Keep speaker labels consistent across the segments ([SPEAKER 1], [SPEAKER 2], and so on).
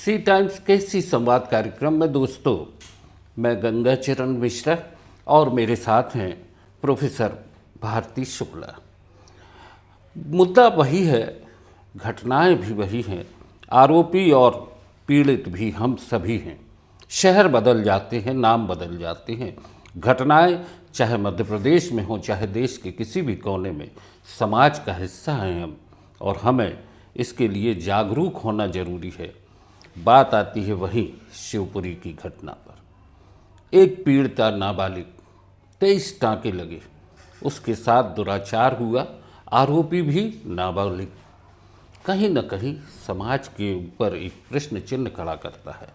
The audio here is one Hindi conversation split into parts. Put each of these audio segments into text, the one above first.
[SPEAKER 1] सी टाइम्स के सी संवाद कार्यक्रम में दोस्तों, मैं गंगाचरण मिश्रा और मेरे साथ हैं प्रोफेसर भारती शुक्ला। मुद्दा वही है, घटनाएं भी वही हैं, आरोपी और पीड़ित भी हम सभी हैं। शहर बदल जाते हैं, नाम बदल जाते हैं, घटनाएं चाहे मध्य प्रदेश में हो चाहे देश के किसी भी कोने में, समाज का हिस्सा हैं हम और हमें इसके लिए जागरूक होना जरूरी है। बात आती है वही शिवपुरी की घटना पर। एक पीड़िता नाबालिग, 23 टाँके लगे, उसके साथ दुराचार हुआ, आरोपी भी नाबालिग। कहीं न कहीं समाज के ऊपर एक प्रश्न चिन्ह खड़ा करता है।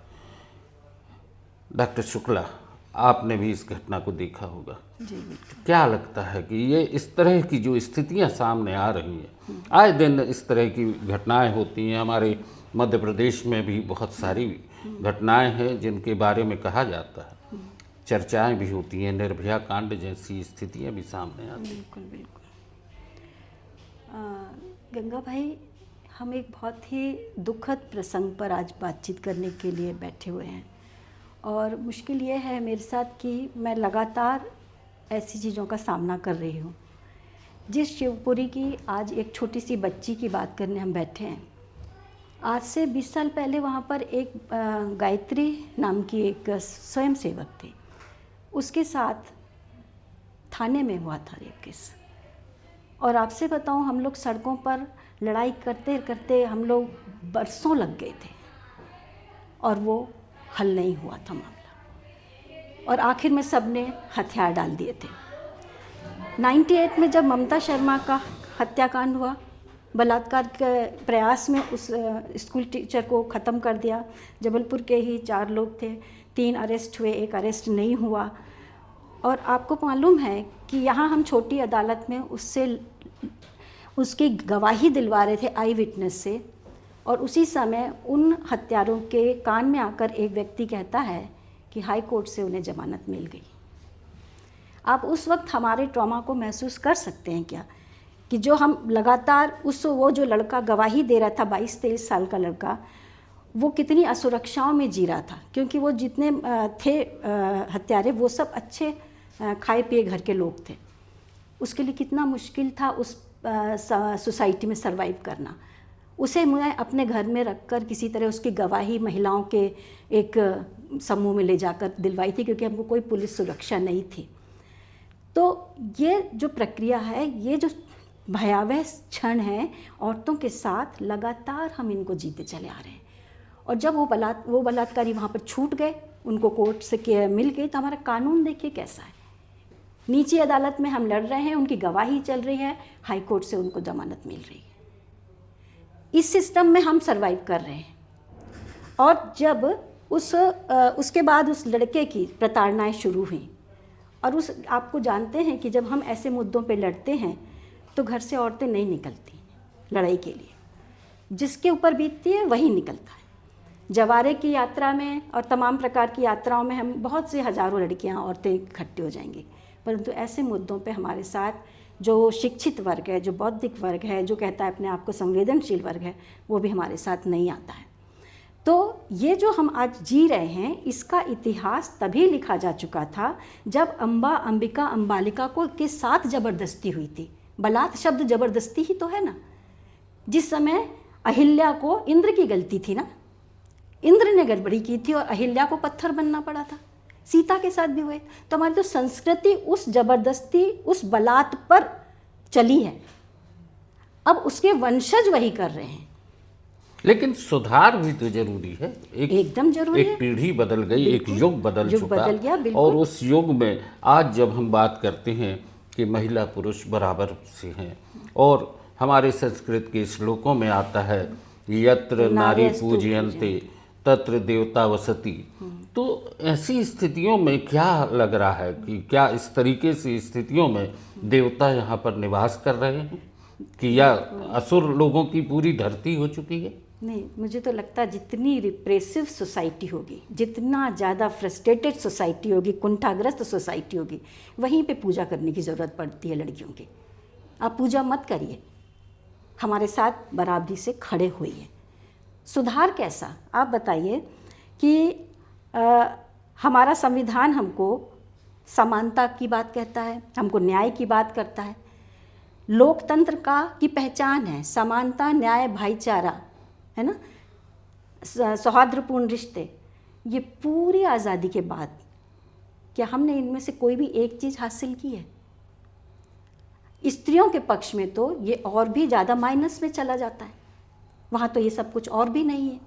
[SPEAKER 1] डॉक्टर शुक्ला, आपने भी इस घटना को देखा होगा।
[SPEAKER 2] जी,
[SPEAKER 1] क्या लगता है कि ये इस तरह की जो स्थितियां सामने आ रही हैं, आए दिन इस तरह की घटनाएं होती हैं। हमारे मध्य प्रदेश में भी बहुत सारी घटनाएं हैं जिनके बारे में कहा जाता है, चर्चाएं भी होती हैं, निर्भया कांड जैसी स्थितियां भी सामने आती हैं।
[SPEAKER 2] बिल्कुल बिल्कुल। गंगा भाई, हम एक बहुत ही दुखद प्रसंग पर आज बातचीत करने के लिए बैठे हुए हैं और मुश्किल ये है मेरे साथ कि मैं लगातार ऐसी चीज़ों का सामना कर रही हूँ। जिस शिवपुरी की आज एक छोटी सी बच्ची की बात करने हम बैठे हैं, आज से 20 साल पहले वहाँ पर एक गायत्री नाम की एक स्वयंसेवक थी, उसके साथ थाने में हुआ था रेप केस। और आपसे बताऊँ, हम लोग सड़कों पर लड़ाई करते करते हम लोग बरसों लग गए थे और वो हल नहीं हुआ था मामला, और आखिर में सबने हथियार डाल दिए थे। 98 में जब ममता शर्मा का हत्याकांड हुआ, बलात्कार के प्रयास में उस स्कूल टीचर को ख़त्म कर दिया। जबलपुर के ही 4 लोग थे, 3 अरेस्ट हुए, 1 अरेस्ट नहीं हुआ। और आपको मालूम है कि यहाँ हम छोटी अदालत में उसकी गवाही दिलवा रहे थे आई विटनेस से, और उसी समय उन हत्यारों के कान में आकर एक व्यक्ति कहता है कि हाई कोर्ट से उन्हें जमानत मिल गई। आप उस वक्त हमारे ट्रॉमा को महसूस कर सकते हैं क्या, कि जो हम लगातार वो जो लड़का गवाही दे रहा था, 22-23 साल का लड़का, वो कितनी असुरक्षाओं में जी रहा था, क्योंकि वो जितने थे हत्यारे वो सब अच्छे खाए पिए घर के लोग थे। उसके लिए कितना मुश्किल था उस सोसाइटी में सरवाइव करना। उसे मैं अपने घर में रखकर किसी तरह उसकी गवाही महिलाओं के एक समूह में ले जाकर दिलवाई थी, क्योंकि हमको कोई पुलिस सुरक्षा नहीं थी। तो ये जो प्रक्रिया है, ये जो भयावह क्षण है, औरतों के साथ लगातार हम इनको जीते चले आ रहे हैं। और जब वो बलात्कारी वहाँ पर छूट गए, उनको कोर्ट से मिल गई, तो हमारा कानून देखिए कैसा है। नीची अदालत में हम लड़ रहे हैं, उनकी गवाही चल रही है, हाई कोर्ट से उनको जमानत मिल रही है। इस सिस्टम में हम सरवाइव कर रहे हैं। और जब उसके बाद उस लड़के की प्रताड़नाएं शुरू हुई, और आपको जानते हैं कि जब हम ऐसे मुद्दों पे लड़ते हैं तो घर से औरतें नहीं निकलती लड़ाई के लिए, जिसके ऊपर बीतती है वही निकलता है। जवारे की यात्रा में और तमाम प्रकार की यात्राओं में हम बहुत से हज़ारों लड़कियां, औरतें इकट्ठी हो जाएंगी, परंतु ऐसे मुद्दों पे हमारे साथ जो शिक्षित वर्ग है, जो बौद्धिक वर्ग है, जो कहता है अपने आप को संवेदनशील वर्ग है, वो भी हमारे साथ नहीं आता है। तो ये जो हम आज जी रहे हैं, इसका इतिहास तभी लिखा जा चुका था जब अंबिका, अंबालिका को के साथ ज़बरदस्ती हुई थी। बलात् शब्द ज़बरदस्ती ही तो है ना। जिस समय अहिल्या को, इंद्र की गलती थी ना, इंद्र ने गड़बड़ी की थी और अहिल्या को पत्थर बनना पड़ा था। सीता के साथ भी हुए। तो हमारी तो संस्कृति उस ज़बरदस्ती, उस बलात् पर चली है। अब उसके वंशज वही कर रहे हैं।
[SPEAKER 1] लेकिन सुधार भी तो जरूरी है।
[SPEAKER 2] एकदम जरूरी है।
[SPEAKER 1] एक पीढ़ी बदल गई, एक युग बदल चुका,
[SPEAKER 2] बदल गया, बिल्कुल।
[SPEAKER 1] और उस युग में आज जब हम बात करते हैं कि महिला पुरुष बराबर से हैं, और हमारे संस्कृत के श्लोकों में आता है यत्र नारी पूजयन्ते तत्र देवता वसति। तो ऐसी स्थितियों में क्या लग रहा है कि क्या इस तरीके से स्थितियों में देवता यहाँ पर निवास कर रहे हैं, कि या असुर लोगों की पूरी धरती हो चुकी है?
[SPEAKER 2] नहीं, मुझे तो लगता है जितनी रिप्रेसिव सोसाइटी होगी, जितना ज़्यादा फ्रस्ट्रेटेड सोसाइटी होगी, कुंठाग्रस्त सोसाइटी होगी, वहीं पे पूजा करने की ज़रूरत पड़ती है लड़कियों की। आप पूजा मत करिए, हमारे साथ बराबरी से खड़े होइए। सुधार कैसा? आप बताइए कि हमारा संविधान हमको समानता की बात कहता है, हमको न्याय की बात करता है। लोकतंत्र की पहचान है समानता, न्याय, भाईचारा, है ना, सौहार्दपूर्ण रिश्ते। ये पूरी आज़ादी के बाद क्या हमने इनमें से कोई भी एक चीज़ हासिल की है? स्त्रियों के पक्ष में तो ये और भी ज़्यादा माइनस में चला जाता है, वहाँ तो ये सब कुछ और भी नहीं है।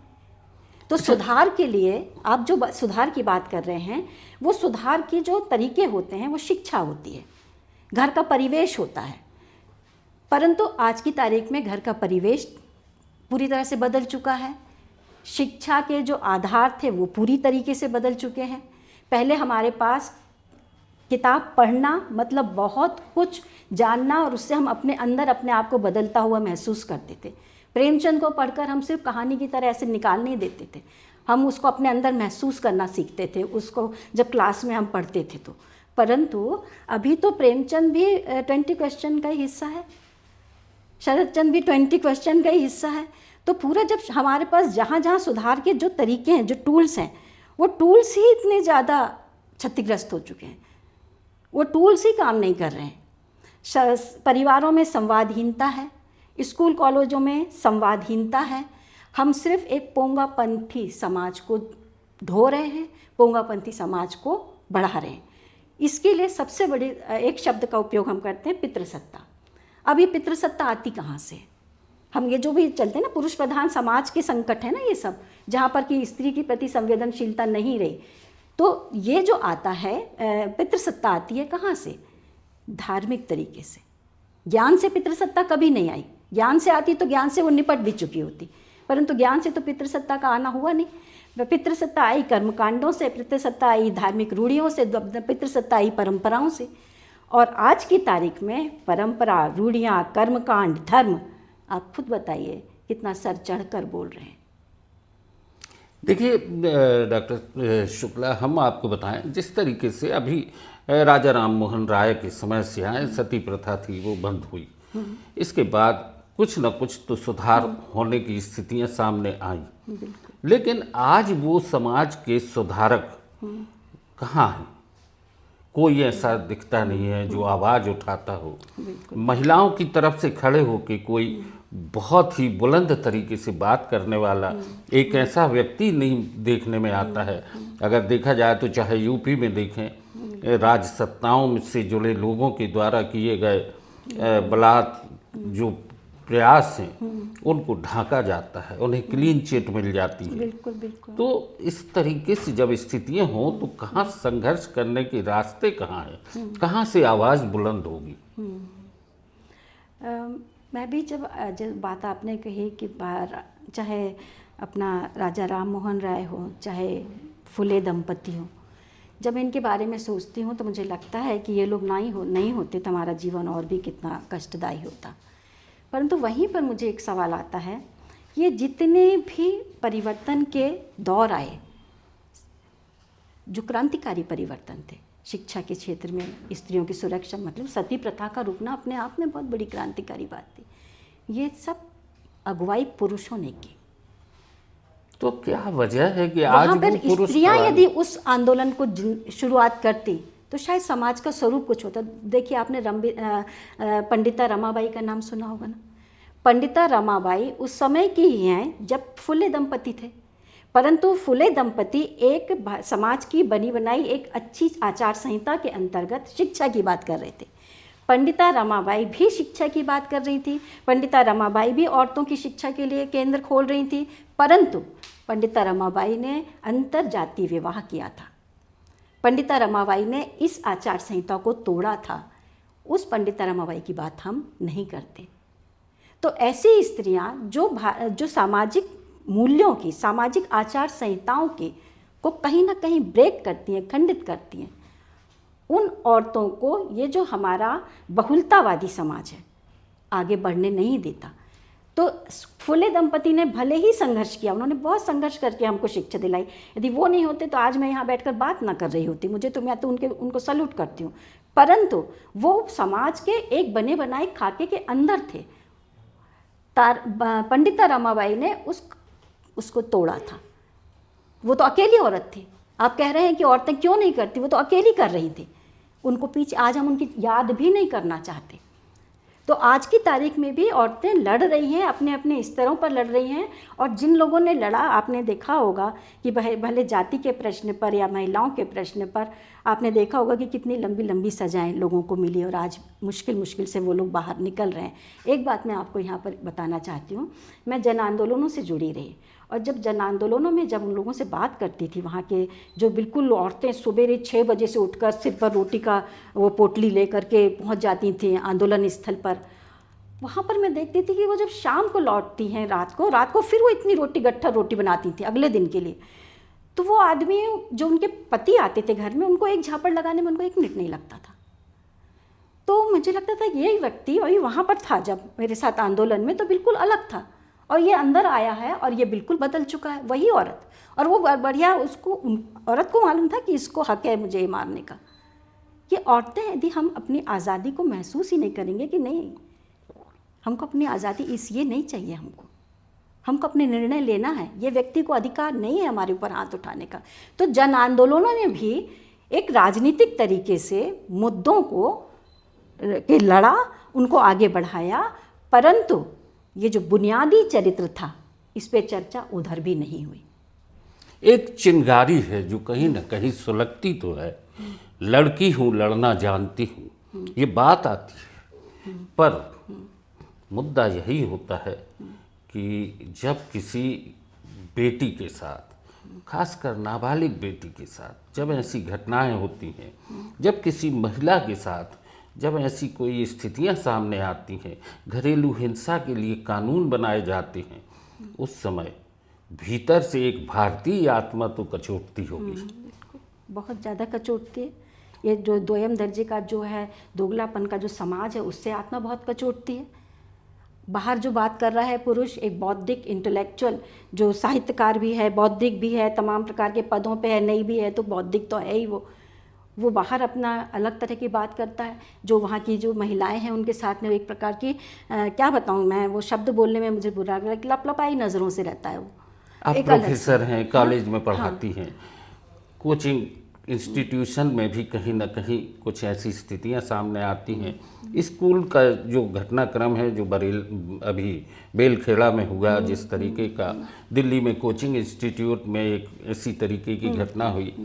[SPEAKER 2] तो सुधार के लिए आप जो सुधार की बात कर रहे हैं, वो सुधार के जो तरीके होते हैं वो शिक्षा होती है, घर का परिवेश होता है। परंतु आज की तारीख में घर का परिवेश पूरी तरह से बदल चुका है। शिक्षा के जो आधार थे वो पूरी तरीके से बदल चुके हैं। पहले हमारे पास किताब पढ़ना मतलब बहुत कुछ जानना, और उससे हम अपने अंदर अपने आप को बदलता हुआ महसूस करते थे। प्रेमचंद को पढ़कर हम सिर्फ कहानी की तरह ऐसे निकाल नहीं देते थे, हम उसको अपने अंदर महसूस करना सीखते थे, उसको जब क्लास में हम पढ़ते थे तो। परंतु अभी तो प्रेमचंद भी 20 क्वेश्चन का ही हिस्सा है, शरद चंद्र भी 20 क्वेश्चन का ही हिस्सा है। तो पूरा जब हमारे पास जहाँ जहाँ सुधार के जो तरीके हैं, जो टूल्स हैं, वो टूल्स ही इतने ज़्यादा क्षतिग्रस्त हो चुके हैं, वो टूल्स ही काम नहीं कर रहे हैं। परिवारों में संवादहीनता है, स्कूल कॉलेजों में संवादहीनता है। हम सिर्फ एक पोंगापंथी समाज को ढो रहे हैं, पोंगापंथी समाज को बढ़ा रहे हैं। इसके लिए सबसे बड़ी एक शब्द का उपयोग हम करते हैं, पितृसत्ता। अब ये पितृसत्ता आती कहाँ से? हम ये जो भी चलते हैं ना, पुरुष प्रधान समाज के संकट है ना ये सब, जहाँ पर कि स्त्री के प्रति संवेदनशीलता नहीं रही, तो ये जो आता है पितृसत्ता आती है कहाँ से? धार्मिक तरीके से। ज्ञान से पितृसत्ता कभी नहीं आई। ज्ञान से आती तो ज्ञान से वो निपट भी चुकी होती, परंतु ज्ञान से तो पितृसत्ता का आना हुआ नहीं। पितृसत्ता आई कर्मकांडों से, पितृसत्ता आई धार्मिक रूढ़ियों से, पितृसत्ता आई परंपराओं से। और आज की तारीख में परंपरा, रूढ़ियाँ, कर्मकांड, धर्म, आप खुद बताइए कितना सर चढ़कर बोल रहे हैं।
[SPEAKER 1] देखिए डॉक्टर शुक्ला, हम आपको बताएं जिस तरीके से अभी राजा राम मोहन राय के समय से सती प्रथा थी वो बंद हुई, इसके बाद कुछ न कुछ तो सुधार होने की स्थितियां सामने आई, लेकिन आज वो समाज के सुधारक कहाँ हैं? कोई ऐसा दिखता नहीं है जो आवाज़ उठाता हो, महिलाओं की तरफ से खड़े होकर कोई बहुत ही बुलंद तरीके से बात करने वाला एक ऐसा व्यक्ति नहीं देखने में आता है। अगर देखा जाए तो चाहे यूपी में देखें, राज सत्ताओं से जुड़े लोगों के द्वारा किए गए बलात् जो प्रयास हैं उनको ढांका जाता है, उन्हें क्लीन चिट मिल जाती है।
[SPEAKER 2] बिल्कुल बिल्कुल।
[SPEAKER 1] तो इस तरीके से जब स्थितियां हों तो कहाँ संघर्ष करने के रास्ते कहाँ हैं, कहाँ से आवाज़ बुलंद होगी?
[SPEAKER 2] मैं भी जब बात आपने कही कि चाहे अपना राजा राम मोहन राय हो, चाहे फुले दंपति हो, जब इनके बारे में सोचती हूँ तो मुझे लगता है कि ये लोग नहीं होते तो हमारा जीवन और भी कितना कष्टदायी होता। परंतु वहीं पर मुझे एक सवाल आता है, ये जितने भी परिवर्तन के दौर आए, जो क्रांतिकारी परिवर्तन थे शिक्षा के क्षेत्र में, स्त्रियों की सुरक्षा, मतलब सती प्रथा का रुकना अपने आप में बहुत बड़ी क्रांतिकारी बात थी, ये सब अगुवाई पुरुषों ने की।
[SPEAKER 1] तो क्या वजह है कि आज
[SPEAKER 2] वहाँ पर स्त्रियां यदि उस आंदोलन को शुरुआत करती तो शायद समाज का स्वरूप कुछ होता। देखिए, आपने पंडिता रमाबाई का नाम सुना होगा ना। पंडिता रमाबाई उस समय की ही हैं जब फुले दंपति थे, परंतु फुले दंपति एक समाज की बनी बनाई एक अच्छी आचार संहिता के अंतर्गत शिक्षा की बात कर रहे थे। पंडिता रमाबाई भी शिक्षा की बात कर रही थी, पंडिता रमाबाई भी औरतों की शिक्षा के लिए केंद्र खोल रही थी, परंतु पंडिता रमाबाई ने अंतर जातीय विवाह किया था। पंडिता रमाबाई ने इस आचार संहिता को तोड़ा था। उस पंडिता रमाबाई की बात हम नहीं करते। तो ऐसी स्त्रियां जो सामाजिक मूल्यों की, सामाजिक आचार संहिताओं की को कहीं ना कहीं ब्रेक करती हैं, खंडित करती हैं, उन औरतों को ये जो हमारा बहुलतावादी समाज है आगे बढ़ने नहीं देता। तो फुले दंपति ने भले ही संघर्ष किया, उन्होंने बहुत संघर्ष करके हमको शिक्षा दिलाई। यदि वो नहीं होते तो आज मैं यहाँ बैठकर बात ना कर रही होती। मैं तो उनको सल्यूट करती हूँ, परंतु वो समाज के एक बने बनाए खाके के अंदर थे। पंडिता रमाबाई ने उस उसको तोड़ा था। वो तो अकेली औरत थी। आप कह रहे हैं कि औरतें क्यों नहीं करती, वो तो अकेली कर रही थी। उनको पीछे आज हम उनकी याद भी नहीं करना चाहते। तो आज की तारीख में भी औरतें लड़ रही हैं, अपने अपने स्तरों पर लड़ रही हैं। और जिन लोगों ने लड़ा, आपने देखा होगा कि भले जाति के प्रश्न पर या महिलाओं के प्रश्न पर आपने देखा होगा कि कितनी लंबी लंबी सजाएं लोगों को मिली और आज मुश्किल मुश्किल से वो लोग बाहर निकल रहे हैं। एक बात मैं आपको यहाँ पर बताना चाहती हूँ, मैं जन आंदोलनों से जुड़ी रही और जब जन आंदोलनों में जब उन लोगों से बात करती थी, वहाँ के जो बिल्कुल औरतें सवेरे 6 बजे से उठकर सिर पर रोटी का वो पोटली लेकर के पहुँच जाती थी आंदोलन स्थल पर, वहाँ पर मैं देखती थी कि वो जब शाम को लौटती हैं रात को फिर वो इतनी गट्ठा रोटी बनाती थी अगले दिन के लिए। तो वो आदमी जो उनके पति आते थे घर में, उनको एक झापड़ लगाने में उनको 1 मिनट नहीं लगता था। तो मुझे लगता था यही व्यक्ति वही वहाँ पर था जब मेरे साथ आंदोलन में, तो बिल्कुल अलग था और ये अंदर आया है और ये बिल्कुल बदल चुका है, वही औरत। और वो बढ़िया, उसको औरत को मालूम था कि इसको हक है मुझे ये मारने का। ये औरतें यदि हम अपनी आज़ादी को महसूस ही नहीं करेंगे कि नहीं, हमको अपनी आज़ादी इसलिए नहीं चाहिए, हमको अपने निर्णय लेना है, ये व्यक्ति को अधिकार नहीं है हमारे ऊपर हाथ उठाने का। तो जन आंदोलनों ने भी एक राजनीतिक तरीके से मुद्दों को के लड़ा, उनको आगे बढ़ाया, परंतु ये जो बुनियादी चरित्र था इस पे चर्चा उधर भी नहीं हुई।
[SPEAKER 1] एक चिंगारी है जो कहीं ना कहीं सुलगती तो है, लड़की हूँ लड़ना जानती हूँ, ये बात आती है, पर मुद्दा यही होता है कि जब किसी बेटी के साथ, खासकर नाबालिग बेटी के साथ जब ऐसी घटनाएं होती हैं, जब किसी महिला के साथ जब ऐसी कोई स्थितियां सामने आती हैं, घरेलू हिंसा के लिए कानून बनाए जाते हैं, उस समय भीतर से एक भारतीय आत्मा तो कचोटती होगी।
[SPEAKER 2] बहुत ज़्यादा कचोटती है। ये जो दोयम दर्जे का जो है दोगलापन का जो समाज है, उससे आत्मा बहुत कचोटती है। बाहर जो बात कर रहा है पुरुष, एक बौद्धिक इंटेलेक्चुअल जो साहित्यकार भी है, बौद्धिक भी है, तमाम प्रकार के पदों पे है, नहीं भी है तो बौद्धिक तो है ही वो बाहर अपना अलग तरह की बात करता है। जो वहाँ की जो महिलाएं हैं उनके साथ में एक प्रकार की क्या बताऊँ मैं, वो शब्द बोलने में मुझे बुरा लग, लपलपाई नज़रों से रहता है वो।
[SPEAKER 1] आप प्रोफेसर हैं, कॉलेज में पढ़ाती हैं, कोचिंग इंस्टीट्यूशन में भी कहीं ना कहीं कुछ ऐसी स्थितियां सामने आती हैं। स्कूल का जो घटनाक्रम है जो अभी बेलखेड़ा में हुआ, जिस तरीके का दिल्ली में कोचिंग इंस्टीट्यूट में एक ऐसी तरीके की घटना हुई,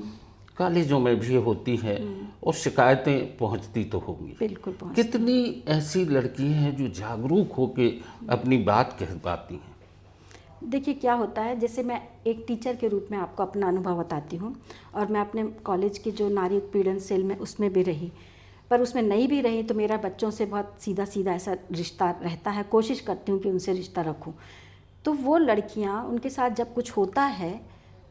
[SPEAKER 1] कॉलेजों में भी होती है और शिकायतें पहुंचती तो होंगी।
[SPEAKER 2] बिल्कुल पहुंचती।
[SPEAKER 1] कितनी ऐसी लड़कियां हैं जो जागरूक होकर अपनी बात कह पाती हैं?
[SPEAKER 2] देखिए क्या होता है, जैसे मैं एक टीचर के रूप में आपको अपना अनुभव बताती हूँ, और मैं अपने कॉलेज की जो नारी उत्पीड़न सेल में उसमें भी रही, पर उसमें नहीं भी रही तो मेरा बच्चों से बहुत सीधा सीधा ऐसा रिश्ता रहता है, कोशिश करती हूँ कि उनसे रिश्ता रखूँ। तो वो लड़कियाँ, उनके साथ जब कुछ होता है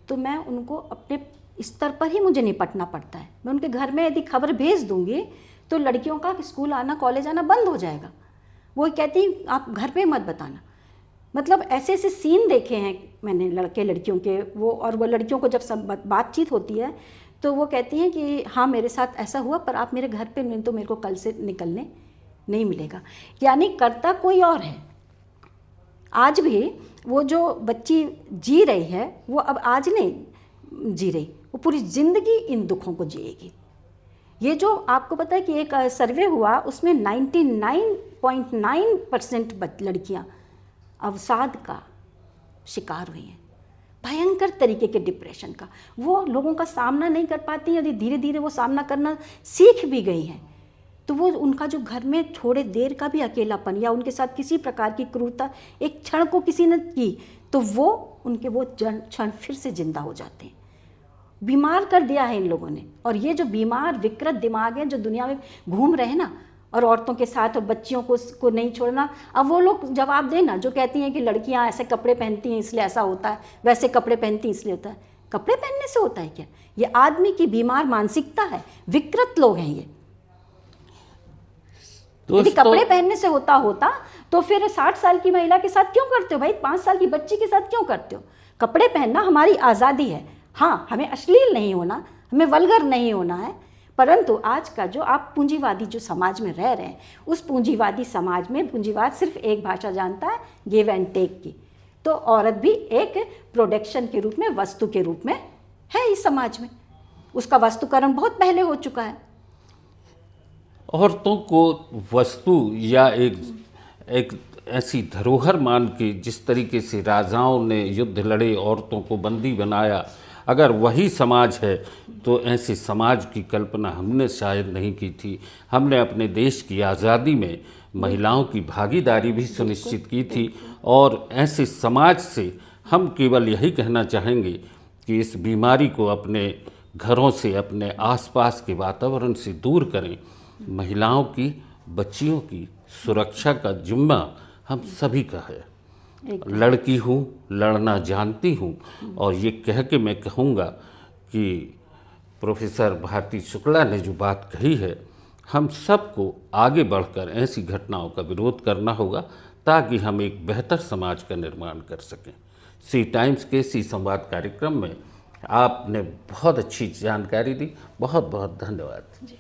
[SPEAKER 2] तो मैं उनको अपने स्तर पर ही मुझे निपटना पड़ता है। मैं उनके घर में यदि खबर भेज दूँगी तो लड़कियों का स्कूल आना, कॉलेज आना बंद हो जाएगा। वो कहती आप घर पे मत बताना। मतलब ऐसे ऐसे सीन देखे हैं मैंने लड़के लड़कियों के, और वो लड़कियों को जब सब बातचीत होती है तो वो कहती हैं कि हाँ मेरे साथ ऐसा हुआ, पर आप मेरे घर पे नहीं तो मेरे को कल से निकलने नहीं मिलेगा। यानी करता कोई और है। आज भी वो जो बच्ची जी रही है वो अब आज नहीं जी रही, वो पूरी ज़िंदगी इन दुखों को जिएगी। ये जो आपको पता है कि एक सर्वे हुआ उसमें 99.9% लड़कियाँ अवसाद का शिकार हुई हैं, भयंकर तरीके के डिप्रेशन का। वो लोगों का सामना नहीं कर पाती, यदि धीरे धीरे वो सामना करना सीख भी गई हैं तो वो उनका जो घर में थोड़े देर का भी अकेलापन या उनके साथ किसी प्रकार की क्रूरता एक क्षण को किसी ने की तो वो उनके वो क्षण फिर से जिंदा हो जाते हैं। बीमार कर दिया है इन लोगों ने। और ये जो बीमार विकृत दिमाग है जो दुनिया में घूम रहे हैं ना, और औरतों के साथ और बच्चियों को नहीं छोड़ना, अब वो लोग जवाब देना जो कहती हैं कि लड़कियां ऐसे कपड़े पहनती हैं इसलिए ऐसा होता है, वैसे कपड़े पहनती हैं इसलिए होता है। कपड़े पहनने से होता है क्या? ये आदमी की बीमार मानसिकता है, विकृत लोग हैं ये। यदि कपड़े पहनने से होता तो फिर 60 साल की महिला के साथ क्यों करते हो भाई? 5 साल की बच्ची के साथ क्यों करते हो? कपड़े पहनना हमारी आज़ादी है। हाँ, हमें अश्लील नहीं होना, हमें वल्गर नहीं होना है, परंतु आज का जो आप पूंजीवादी जो समाज में रह रहे हैं, उस पूंजीवादी समाज में पूंजीवाद सिर्फ एक भाषा जानता है, गिव एंड टेक की। तो औरत भी एक प्रोडक्शन के रूप में, वस्तु के रूप में है इस समाज में। उसका वस्तुकरण बहुत पहले हो चुका है।
[SPEAKER 1] औरतों को वस्तु या एक ऐसी धरोहर मान के जिस तरीके से राजाओं ने युद्ध लड़े, औरतों को बंदी बनाया, अगर वही समाज है तो ऐसे समाज की कल्पना हमने शायद नहीं की थी। हमने अपने देश की आज़ादी में महिलाओं की भागीदारी भी सुनिश्चित की थी, और ऐसे समाज से हम केवल यही कहना चाहेंगे कि इस बीमारी को अपने घरों से, अपने आसपास के वातावरण से दूर करें। महिलाओं की, बच्चियों की सुरक्षा का जिम्मा हम सभी का है। लड़की हूँ, लड़ना जानती हूँ, और ये कह के मैं कहूँगा कि प्रोफेसर भारती शुक्ला ने जो बात कही है, हम सबको आगे बढ़कर ऐसी घटनाओं का विरोध करना होगा ताकि हम एक बेहतर समाज का निर्माण कर सकें। सी टाइम्स के सी संवाद कार्यक्रम में आपने बहुत अच्छी जानकारी दी। बहुत बहुत धन्यवाद।
[SPEAKER 2] जी।